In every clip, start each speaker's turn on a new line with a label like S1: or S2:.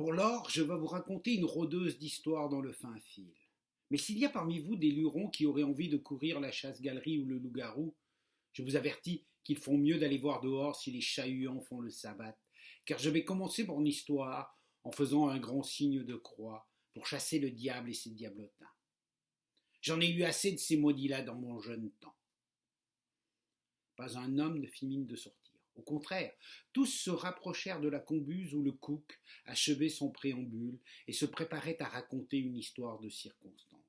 S1: Pour lors, je vais vous raconter une rôdeuse d'histoire dans le fin fil. Mais s'il y a parmi vous des lurons qui auraient envie de courir la chasse-galerie ou le loup-garou, je vous avertis qu'ils font mieux d'aller voir dehors si les chat-huants font le sabbat, car je vais commencer mon histoire en faisant un grand signe de croix pour chasser le diable et ses diablotins. J'en ai eu assez de ces maudits-là dans mon jeune temps. Pas un homme ne fit mine de sortir. Au contraire, tous se rapprochèrent de la combuse où le cook achevait son préambule et se préparait à raconter une histoire de circonstance.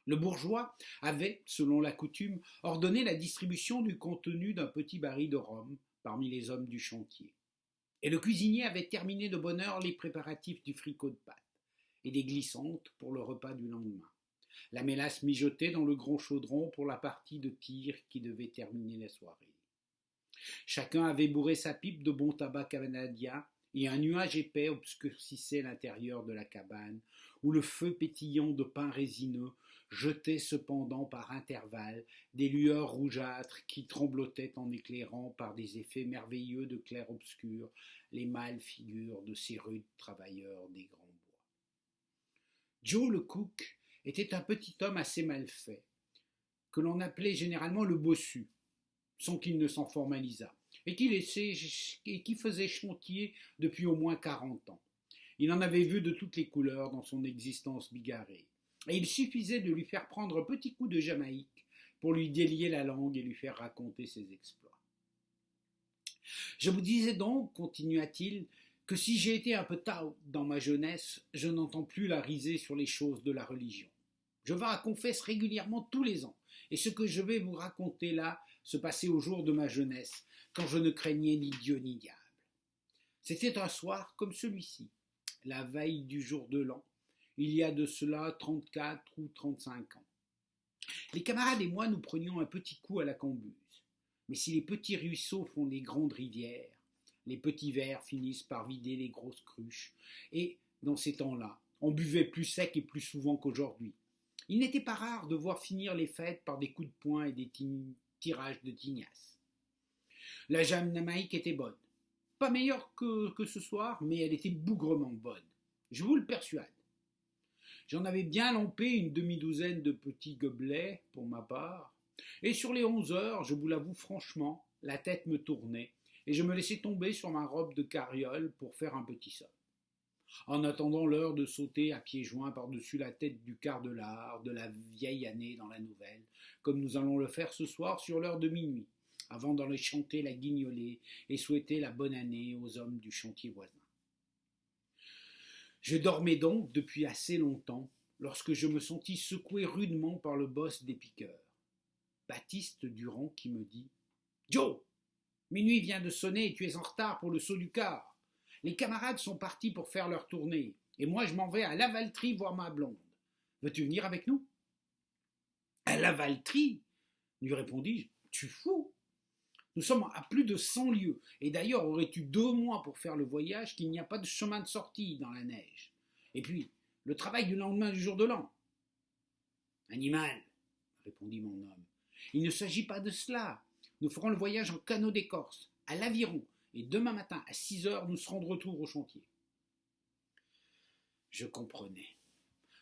S1: Le bourgeois avait, selon la coutume, ordonné la distribution du contenu d'un petit baril de rhum parmi les hommes du chantier. Et le cuisinier avait terminé de bonne heure les préparatifs du fricot de pâte et des glissantes pour le repas du lendemain. La mélasse mijotait dans le grand chaudron pour la partie de tir qui devait terminer la soirée. Chacun avait bourré sa pipe de bon tabac canadien et un nuage épais obscurcissait l'intérieur de la cabane, où le feu pétillant de pain résineux jetait cependant par intervalles des lueurs rougeâtres qui tremblotaient en éclairant par des effets merveilleux de clair-obscur les mâles figures de ces rudes travailleurs des grands bois. Joe le cook était un petit homme assez mal fait, que l'on appelait généralement le bossu, sans qu'il ne s'en formalisât, et qui faisait chantier depuis au moins 40 ans. Il en avait vu de toutes les couleurs dans son existence bigarrée, et il suffisait de lui faire prendre un petit coup de Jamaïque pour lui délier la langue et lui faire raconter ses exploits. Je vous disais donc, continua-t-il, que si j'ai été un peu tout dans ma jeunesse, je n'entends plus la riser sur les choses de la religion. Je vais à confesse régulièrement tous les ans, et ce que je vais vous raconter là se passait au jour de ma jeunesse, quand je ne craignais ni Dieu ni diable. C'était un soir comme celui-ci, la veille du jour de l'an, il y a de cela 34 ou 35 ans. Les camarades et moi nous prenions un petit coup à la cambuse, mais si les petits ruisseaux font les grandes rivières, les petits vers finissent par vider les grosses cruches, et, dans ces temps-là, on buvait plus sec et plus souvent qu'aujourd'hui. Il n'était pas rare de voir finir les fêtes par des coups de poing et des tirages de tignasse. La Jamaïque était bonne. Pas meilleure que ce soir, mais elle était bougrement bonne. Je vous le persuade. J'en avais bien lampé une demi-douzaine de petits gobelets, pour ma part, et sur les 11 heures, je vous l'avoue franchement, la tête me tournait, et je me laissais tomber sur ma robe de carriole pour faire un petit somme. En attendant l'heure de sauter à pieds joints par-dessus la tête du quart de l'art, de la vieille année dans la nouvelle, comme nous allons le faire ce soir sur l'heure de minuit, avant d'aller chanter la guignolée et souhaiter la bonne année aux hommes du chantier voisin. Je dormais donc depuis assez longtemps, lorsque je me sentis secoué rudement par le boss des piqueurs, Baptiste Durand, qui me dit « Joe, minuit vient de sonner et tu es en retard pour le saut du quart. Les camarades sont partis pour faire leur tournée, et moi je m'en vais à Lavaltrie voir ma blonde. Veux-tu venir avec nous ?» « À Lavaltrie ?» lui répondis-je. « Tu fous ? Nous sommes à plus de 100 lieues, et d'ailleurs aurais-tu 2 mois pour faire le voyage qu'il n'y a pas de chemin de sortie dans la neige. Et puis, le travail du lendemain du jour de l'an. »« Animal, répondit mon homme, il ne s'agit pas de cela. Nous ferons le voyage en canot d'écorce, à l'Aviron, et demain matin à 6 heures, nous serons de retour au chantier. » Je comprenais.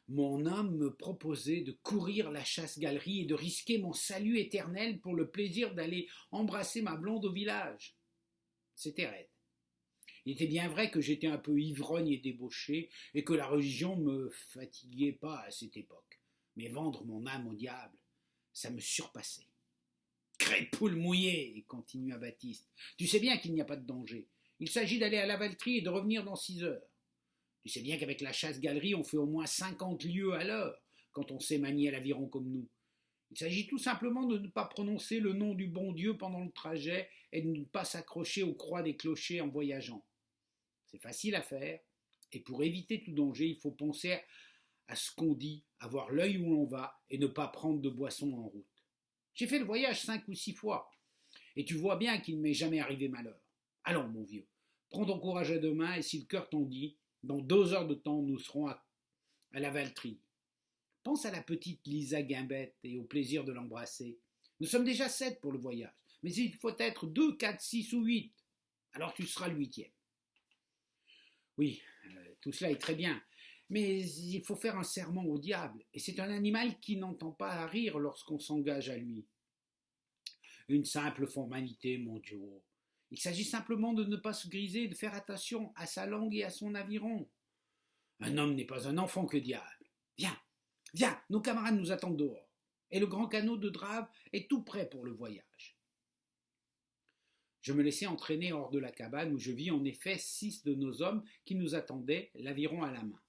S1: Mon homme me proposait de courir la chasse-galerie et de risquer mon salut éternel pour le plaisir d'aller embrasser ma blonde au village. C'était raide. Il était bien vrai que j'étais un peu ivrogne et débauché, et que la religion ne me fatiguait pas à cette époque. Mais vendre mon âme au diable, ça me surpassait. « Crépoule mouillée !» continua Baptiste. « Tu sais bien qu'il n'y a pas de danger. Il s'agit d'aller à Lavaltrie et de revenir dans 6 heures. Tu sais bien qu'avec la chasse-galerie, on fait au moins 50 lieues à l'heure, quand on sait manier l'aviron comme nous. Il s'agit tout simplement de ne pas prononcer le nom du bon Dieu pendant le trajet et de ne pas s'accrocher aux croix des clochers en voyageant. C'est facile à faire, et pour éviter tout danger, il faut penser à ce qu'on dit, avoir l'œil où l'on va et ne pas prendre de boisson en route. J'ai fait le voyage 5 ou 6 fois, et tu vois bien qu'il ne m'est jamais arrivé malheur. Allons, mon vieux, prends ton courage à 2 mains, et si le cœur t'en dit, dans 2 heures de temps, nous serons à Lavaltrie. Pense à la petite Lisa Guimbette et au plaisir de l'embrasser. Nous sommes déjà 7 pour le voyage, mais il faut être 2, 4, 6 ou 8. Alors tu seras le 8e. Oui, tout cela est très bien, mais il faut faire un serment au diable, et c'est un animal qui n'entend pas à rire lorsqu'on s'engage à lui. Une simple formalité, mon Joe. Il s'agit simplement de ne pas se griser et de faire attention à sa langue et à son aviron. Un homme n'est pas un enfant que diable. Viens, viens, nos camarades nous attendent dehors, et le grand canot de Drave est tout prêt pour le voyage. Je me laissai entraîner hors de la cabane où je vis en effet 6 de nos hommes qui nous attendaient, l'aviron à la main.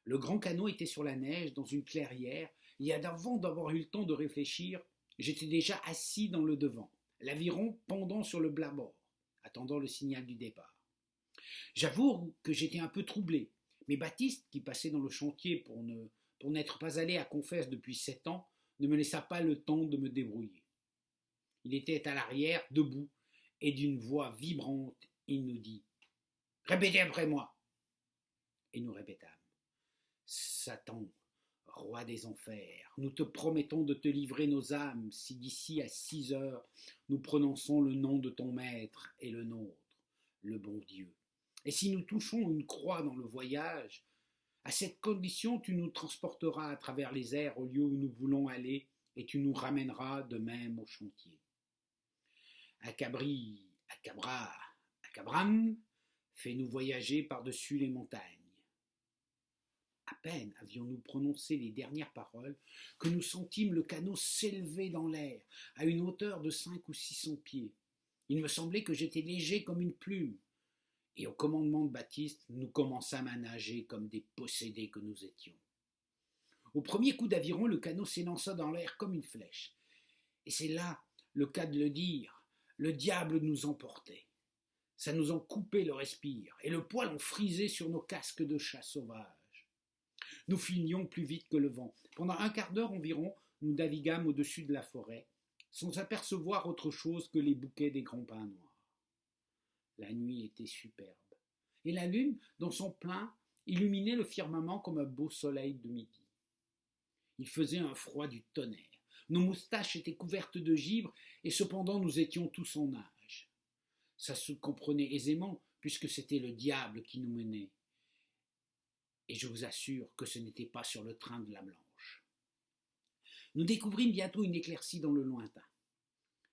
S1: Le grand canot était sur la neige, dans une clairière, et avant d'avoir eu le temps de réfléchir, j'étais déjà assis dans le devant, l'aviron pendant sur le bâbord, attendant le signal du départ. J'avoue que j'étais un peu troublé, mais Baptiste, qui passait dans le chantier pour n'être pas allé à Confesse depuis 7 ans, ne me laissa pas le temps de me débrouiller. Il était à l'arrière, debout, et d'une voix vibrante, il nous dit « Répétez après moi !» Et nous répétâmes « Satan, roi des enfers, nous te promettons de te livrer nos âmes si d'ici à 6 heures nous prononçons le nom de ton maître et le nôtre, le bon Dieu. Et si nous touchons une croix dans le voyage, à cette condition tu nous transporteras à travers les airs au lieu où nous voulons aller et tu nous ramèneras de même au chantier. Acabram, fais-nous voyager par-dessus les montagnes. À peine avions-nous prononcé les dernières paroles que nous sentîmes le canot s'élever dans l'air, à une hauteur de 500 ou 600 pieds. Il me semblait que j'étais léger comme une plume. Et au commandement de Baptiste, nous commençâmes à nager comme des possédés que nous étions. Au premier coup d'aviron, le canot s'élança dans l'air comme une flèche. Et c'est là le cas de le dire. Le diable nous emportait. Ça nous en coupait le respire, et le poil en frisait sur nos casques de chat sauvage. Nous filions plus vite que le vent. Pendant un quart d'heure environ, nous naviguâmes au-dessus de la forêt, sans apercevoir autre chose que les bouquets des grands pins noirs. La nuit était superbe, et la lune, dans son plein, illuminait le firmament comme un beau soleil de midi. Il faisait un froid du tonnerre. Nos moustaches étaient couvertes de givre, et cependant nous étions tous en nage. Ça se comprenait aisément, puisque c'était le diable qui nous menait. Et je vous assure que ce n'était pas sur le train de la Blanche. Nous découvrîmes bientôt une éclaircie dans le lointain.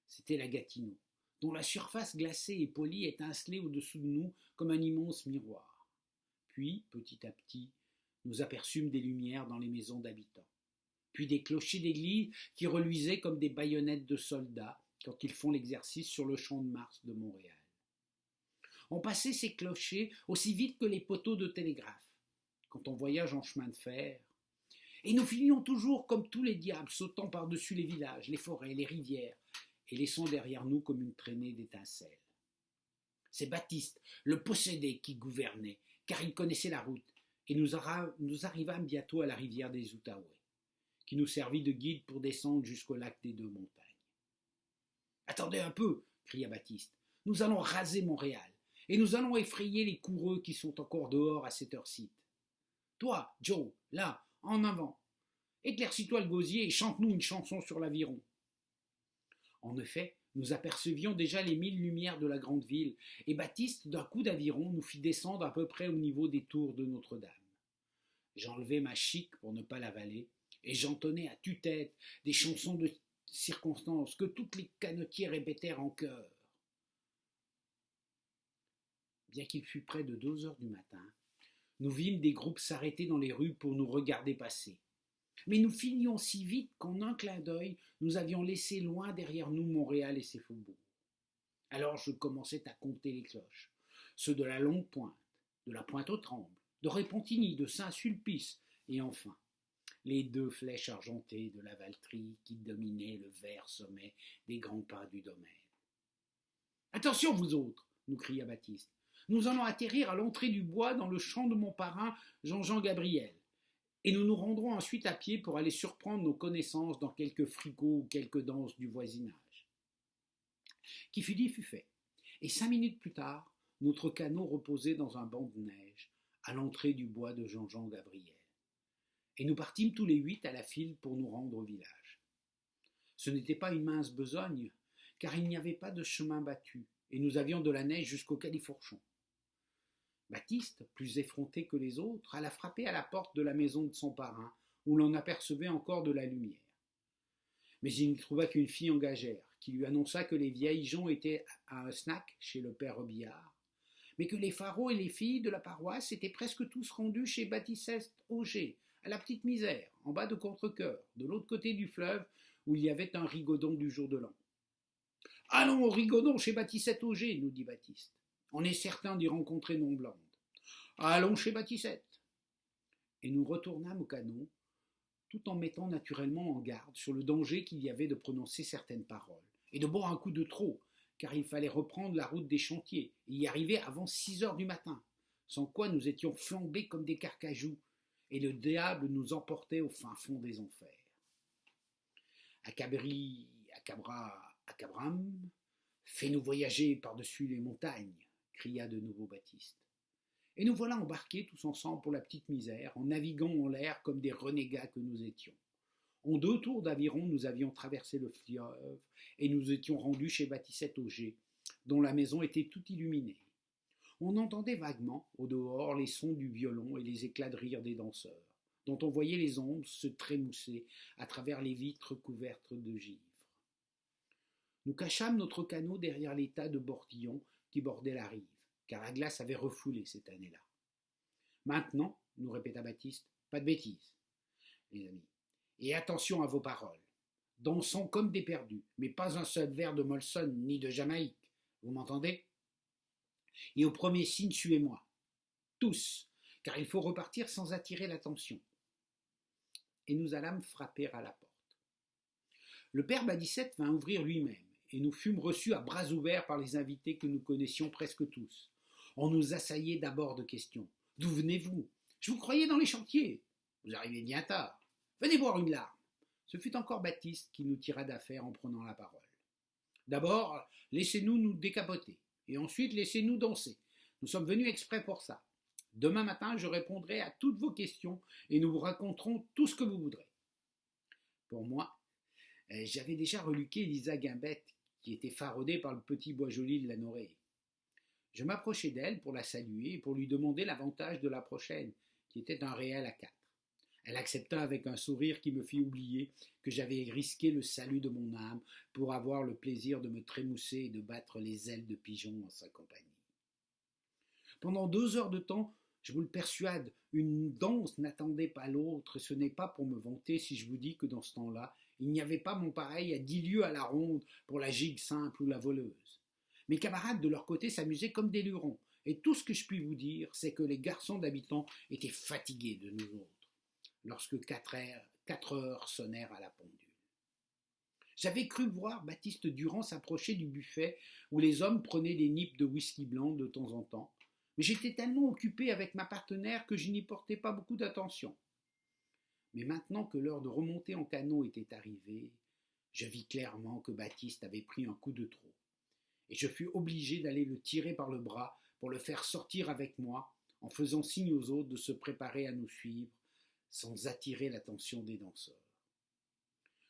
S1: C'était la Gatineau, dont la surface glacée et polie étincelait au-dessous de nous comme un immense miroir. Puis, petit à petit, nous aperçûmes des lumières dans les maisons d'habitants, puis des clochers d'église qui reluisaient comme des baïonnettes de soldats quand ils font l'exercice sur le champ de Mars de Montréal. On passait ces clochers aussi vite que les poteaux de télégraphe, quand on voyage en chemin de fer, et nous finions toujours comme tous les diables, sautant par-dessus les villages, les forêts, les rivières, et laissant derrière nous comme une traînée d'étincelles. C'est Baptiste, le possédé, qui gouvernait, car il connaissait la route, et nous arrivâmes bientôt à la rivière des Outaouais, qui nous servit de guide pour descendre jusqu'au lac des Deux Montagnes. « Attendez un peu !» cria Baptiste. « Nous allons raser Montréal, et nous allons effrayer les coureux qui sont encore dehors à cette heure-ci. Toi, Joe, là, en avant, éclaircis-toi le gosier et chante-nous une chanson sur l'aviron. » En effet, nous apercevions déjà les 1000 lumières de la grande ville, et Baptiste, d'un coup d'aviron, nous fit descendre à peu près au niveau des tours de Notre-Dame. J'enlevai ma chique pour ne pas l'avaler, et j'entonnai à tue-tête des chansons de circonstances que toutes les canotiers répétèrent en chœur. Bien qu'il fût près de 2 heures du matin, nous vîmes des groupes s'arrêter dans les rues pour nous regarder passer. Mais nous finions si vite qu'en un clin d'œil, nous avions laissé loin derrière nous Montréal et ses faubourgs. Alors je commençais à compter les cloches, ceux de la Longue-Pointe, de la Pointe-aux-Trembles, de Repentigny, de Saint-Sulpice, et enfin, les 2 flèches argentées de la Valtrie qui dominaient le vert sommet des grands pins du domaine. « Attention, vous autres !» nous cria Baptiste. « Nous allons atterrir à l'entrée du bois dans le champ de mon parrain Jean-Jean Gabriel, et nous nous rendrons ensuite à pied pour aller surprendre nos connaissances dans quelques fricots ou quelques danses du voisinage. » Qui fut dit fut fait, et 5 minutes plus tard, notre canot reposait dans un banc de neige à l'entrée du bois de Jean-Jean Gabriel. Et nous partîmes tous les 8 à la file pour nous rendre au village. Ce n'était pas une mince besogne, car il n'y avait pas de chemin battu, et nous avions de la neige jusqu'au califourchon. Baptiste, plus effronté que les autres, alla frapper à la porte de la maison de son parrain, où l'on apercevait encore de la lumière. Mais il n'y trouva qu'une fille engagère, qui lui annonça que les vieilles gens étaient à un snack chez le père Robillard, mais que les pharaons et les filles de la paroisse étaient presque tous rendus chez Baptiste Auger, à la petite misère, en bas de Contrecoeur, de l'autre côté du fleuve, où il y avait un rigodon du jour de l'an. Allons au rigodon chez Baptiste Auger, nous dit Baptiste. On est certain d'y rencontrer Nomblande. Allons chez Baptiste. Et nous retournâmes au canot, tout en mettant naturellement en garde sur le danger qu'il y avait de prononcer certaines paroles, et de boire un coup de trop, car il fallait reprendre la route des chantiers, et y arriver avant 6 heures du matin, sans quoi nous étions flambés comme des carcajous, et le diable nous emportait au fin fond des enfers. Acabri, Acabram, fais-nous voyager par-dessus les montagnes, cria de nouveau Baptiste. Et nous voilà embarqués tous ensemble pour la petite misère, en naviguant en l'air comme des renégats que nous étions. En 2 tours d'aviron, nous avions traversé le fleuve et nous étions rendus chez Baptiste Auger, dont la maison était toute illuminée. On entendait vaguement, au dehors, les sons du violon et les éclats de rire des danseurs, dont on voyait les ombres se trémousser à travers les vitres couvertes de givre. Nous cachâmes notre canot derrière les tas de bordillons qui bordaient la rive, car la glace avait refoulé cette année-là. Maintenant, nous répéta Baptiste, pas de bêtises, les amis, et attention à vos paroles. Dansons comme des perdus, mais pas un seul verre de Molson ni de Jamaïque. Vous m'entendez? Et au premier signe, suivez-moi. Tous, car il faut repartir sans attirer l'attention. Et nous allâmes frapper à la porte. Le père Badissette vint ouvrir lui-même, et nous fûmes reçus à bras ouverts par les invités que nous connaissions presque tous. On nous assaillait d'abord de questions. D'où venez-vous? Je vous croyais dans les chantiers. Vous arrivez bien tard. Venez boire une larme. Ce fut encore Baptiste qui nous tira d'affaire en prenant la parole. D'abord, laissez-nous nous décapoter, et ensuite laissez-nous danser. Nous sommes venus exprès pour ça. Demain matin, je répondrai à toutes vos questions et nous vous raconterons tout ce que vous voudrez. Pour moi, j'avais déjà reluqué Lisa Guimbette, qui était faraudée par le petit Boisjoli de la Norée. Je m'approchai d'elle pour la saluer et pour lui demander l'avantage de la prochaine, qui était un réel à 4. Elle accepta avec un sourire qui me fit oublier que j'avais risqué le salut de mon âme pour avoir le plaisir de me trémousser et de battre les ailes de pigeon en sa compagnie. Pendant 2 heures de temps, je vous le persuade, une danse n'attendait pas l'autre, et ce n'est pas pour me vanter si je vous dis que dans ce temps-là, il n'y avait pas mon pareil à 10 lieues à la ronde pour la gigue simple ou la voleuse. Mes camarades de leur côté s'amusaient comme des lurons, et tout ce que je puis vous dire, c'est que les garçons d'habitants étaient fatigués de nous autres, lorsque 4 heures sonnèrent à la pendule. J'avais cru voir Baptiste Durand s'approcher du buffet où les hommes prenaient des nippes de whisky blanc de temps en temps, mais j'étais tellement occupé avec ma partenaire que je n'y portais pas beaucoup d'attention. Mais maintenant que l'heure de remonter en canot était arrivée, je vis clairement que Baptiste avait pris un coup de trop, et je fus obligé d'aller le tirer par le bras pour le faire sortir avec moi, en faisant signe aux autres de se préparer à nous suivre, sans attirer l'attention des danseurs.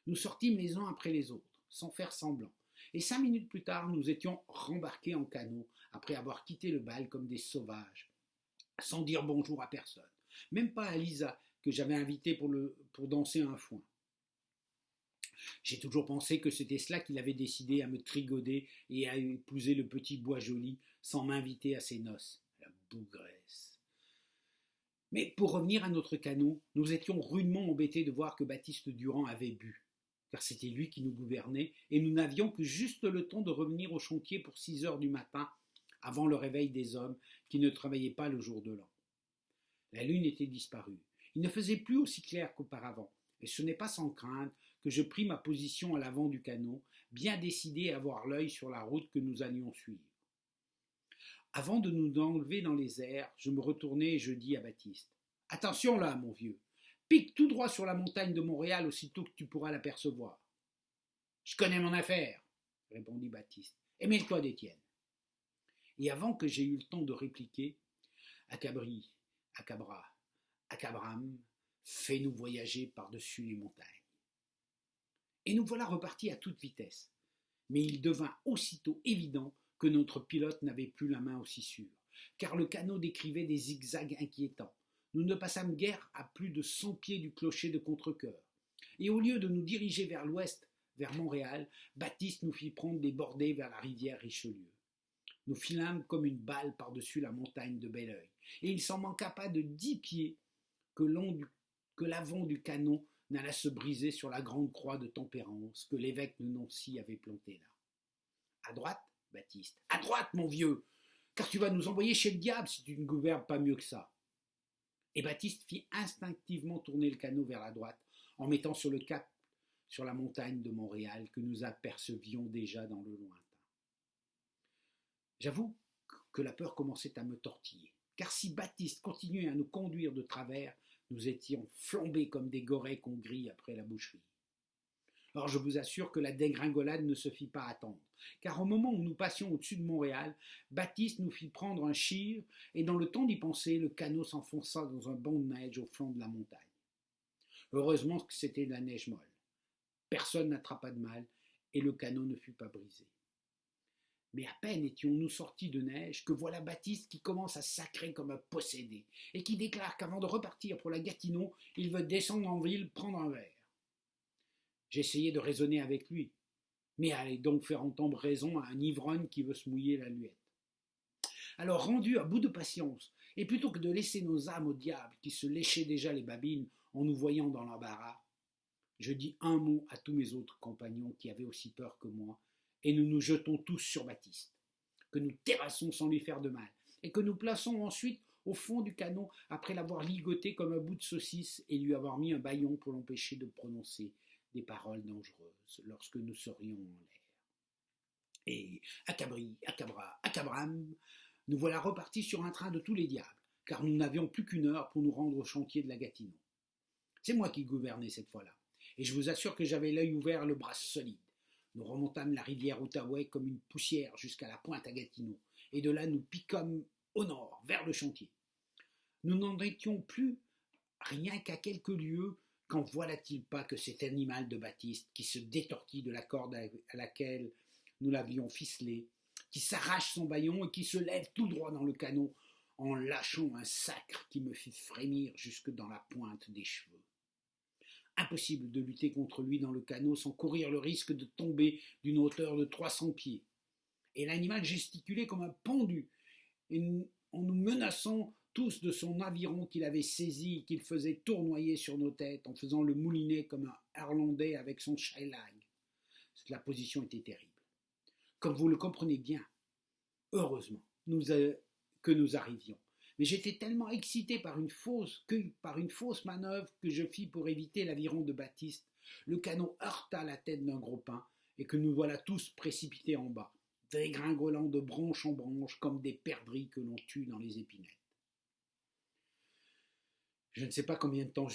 S1: Nous sortîmes les uns après les autres, sans faire semblant, et 5 minutes plus tard, nous étions rembarqués en canot, après avoir quitté le bal comme des sauvages, sans dire bonjour à personne, même pas à Lisa, que j'avais invitée pour danser un foin. J'ai toujours pensé que c'était cela qu'il avait décidé à me trigoder et à épouser le petit Boisjoli sans m'inviter à ses noces, la bougresse. Mais pour revenir à notre canot, nous étions rudement embêtés de voir que Baptiste Durand avait bu, car c'était lui qui nous gouvernait, et nous n'avions que juste le temps de revenir au chantier pour 6 heures du matin, avant le réveil des hommes qui ne travaillaient pas le jour de l'an. La lune était disparue. Il ne faisait plus aussi clair qu'auparavant, et ce n'est pas sans crainte que je pris ma position à l'avant du canot, bien décidé à avoir l'œil sur la route que nous allions suivre. Avant de nous enlever dans les airs, je me retournai et je dis à Baptiste : « Attention là, mon vieux, pique tout droit sur la montagne de Montréal aussitôt que tu pourras l'apercevoir. »« Je connais mon affaire, » répondit Baptiste, « et mêle-toi d'Étienne. » Et avant que j'aie eu le temps de répliquer, Acabri, Acabra, Acabram, fais-nous voyager par-dessus les montagnes. Et nous voilà repartis à toute vitesse. Mais il devint aussitôt évident que notre pilote n'avait plus la main aussi sûre. car le canot décrivait des zigzags inquiétants. Nous ne passâmes guère à plus de 100 pieds du clocher de Contrecœur. Et au lieu de nous diriger vers l'ouest, vers Montréal, Baptiste nous fit prendre des bordées vers la rivière Richelieu. Nous filâmes comme une balle par-dessus la montagne de Belleuil, et il s'en manqua pas de 10 pieds que l'avant du canon n'alla se briser sur la grande croix de tempérance que l'évêque de Nancy avait plantée là. À droite, Baptiste, à droite, mon vieux, car tu vas nous envoyer chez le diable si tu ne gouvernes pas mieux que ça. Et Baptiste fit instinctivement tourner le canot vers la droite, en mettant sur le cap sur la montagne de Montréal que nous apercevions déjà dans le lointain. J'avoue que la peur commençait à me tortiller, car si Baptiste continuait à nous conduire de travers, nous étions flambés comme des gorets qu'on grille après la boucherie. Or je vous assure que la dégringolade ne se fit pas attendre, car au moment où nous passions au-dessus de Montréal, Baptiste nous fit prendre un chire, et dans le temps d'y penser, le canot s'enfonça dans un banc de neige au flanc de la montagne. Heureusement que c'était de la neige molle. Personne n'attrapa de mal, et le canot ne fut pas brisé. Mais à peine étions-nous sortis de neige que voilà Baptiste qui commence à sacrer comme un possédé, et qui déclare qu'avant de repartir pour la Gatineau, il veut descendre en ville prendre un verre. J'essayais de raisonner avec lui, mais allez donc faire entendre raison à un ivrogne qui veut se mouiller la luette. Alors rendu à bout de patience, et plutôt que de laisser nos âmes au diable qui se léchaient déjà les babines en nous voyant dans l'embarras, je dis un mot à tous mes autres compagnons qui avaient aussi peur que moi, et nous nous jetons tous sur Baptiste, que nous terrassons sans lui faire de mal, et que nous plaçons ensuite au fond du canot après l'avoir ligoté comme un bout de saucisse et lui avoir mis un bâillon pour l'empêcher de prononcer des paroles dangereuses lorsque nous serions en l'air. Et accabri, accabra, accabram, nous voilà repartis sur un train de tous les diables, car nous n'avions plus qu'une heure pour nous rendre au chantier de la Gatineau. C'est moi qui gouvernais cette fois-là, et je vous assure que j'avais l'œil ouvert, le bras solide. Nous remontâmes la rivière Outaouais comme une poussière jusqu'à la pointe à Gatineau, et de là nous piquâmes au nord, vers le chantier. Nous n'en étions plus rien qu'à quelques lieues, quand voilà-t-il pas que cet animal de Baptiste, qui se détortille de la corde à laquelle nous l'avions ficelé, qui s'arrache son bâillon et qui se lève tout droit dans le canot, en lâchant un sacre qui me fit frémir jusque dans la pointe des cheveux. Impossible de lutter contre lui dans le canot sans courir le risque de tomber d'une hauteur de 300 pieds. Et l'animal gesticulait comme un pendu, en nous menaçant tous de son aviron qu'il avait saisi et qu'il faisait tournoyer sur nos têtes en faisant le moulinet comme un Harlandais avec son Skylag. La position était terrible. Comme vous le comprenez bien, heureusement que nous arrivions. Mais j'étais tellement excité par une fausse manœuvre que je fis pour éviter l'aviron de Baptiste. Le canot heurta la tête d'un gros pin et que nous voilà tous précipités en bas, dégringolant de branche en branche comme des perdrix que l'on tue dans les épinettes. Je ne sais pas combien de temps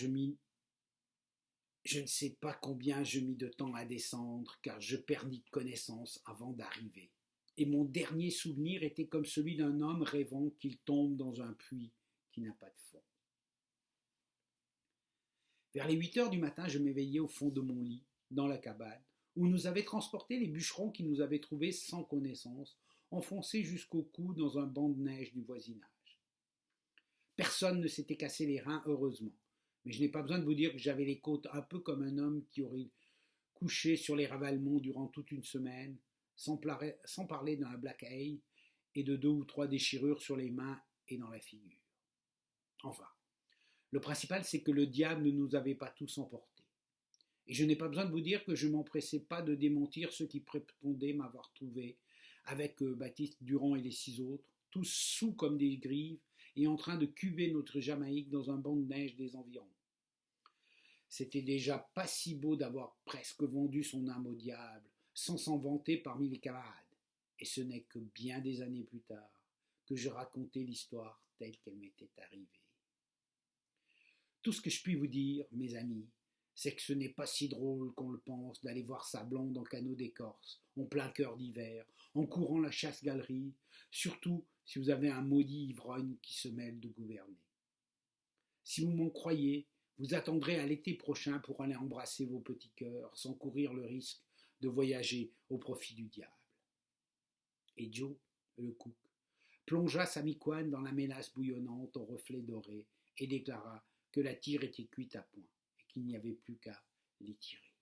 S1: à descendre, car je perdis connaissance avant d'arriver. Et mon dernier souvenir était comme celui d'un homme rêvant qu'il tombe dans un puits qui n'a pas de fond. Vers les 8 heures du matin, je m'éveillai au fond de mon lit, dans la cabane, où nous avaient transportés les bûcherons qui nous avaient trouvés sans connaissance, enfoncés jusqu'au cou dans un banc de neige du voisinage. Personne ne s'était cassé les reins, heureusement. Mais je n'ai pas besoin de vous dire que j'avais les côtes un peu comme un homme qui aurait couché sur les ravalements durant toute une semaine, sans parler d'un black eye et de 2 ou 3 déchirures sur les mains et dans la figure. Enfin, le principal, c'est que le diable ne nous avait pas tous emportés. Et je n'ai pas besoin de vous dire que je ne m'empressais pas de démentir ceux qui prétendaient m'avoir trouvé avec Baptiste Durand et les 6 autres, tous sous comme des grives, et en train de cuver notre Jamaïque dans un banc de neige des environs. C'était déjà pas si beau d'avoir presque vendu son âme au diable, sans s'en vanter parmi les camarades. Et ce n'est que bien des années plus tard que je racontais l'histoire telle qu'elle m'était arrivée. Tout ce que je puis vous dire, mes amis, c'est que ce n'est pas si drôle qu'on le pense d'aller voir sa blonde en canot d'écorce, en plein cœur d'hiver, en courant la chasse-galerie, surtout si vous avez un maudit ivrogne qui se mêle de gouverner. Si vous m'en croyez, vous attendrez à l'été prochain pour aller embrasser vos petits cœurs sans courir le risque de voyager au profit du diable. Et Joe, le cook, plongea sa micoine dans la mélasse bouillonnante aux reflets dorés et déclara que la tire était cuite à point et qu'il n'y avait plus qu'à l'étirer.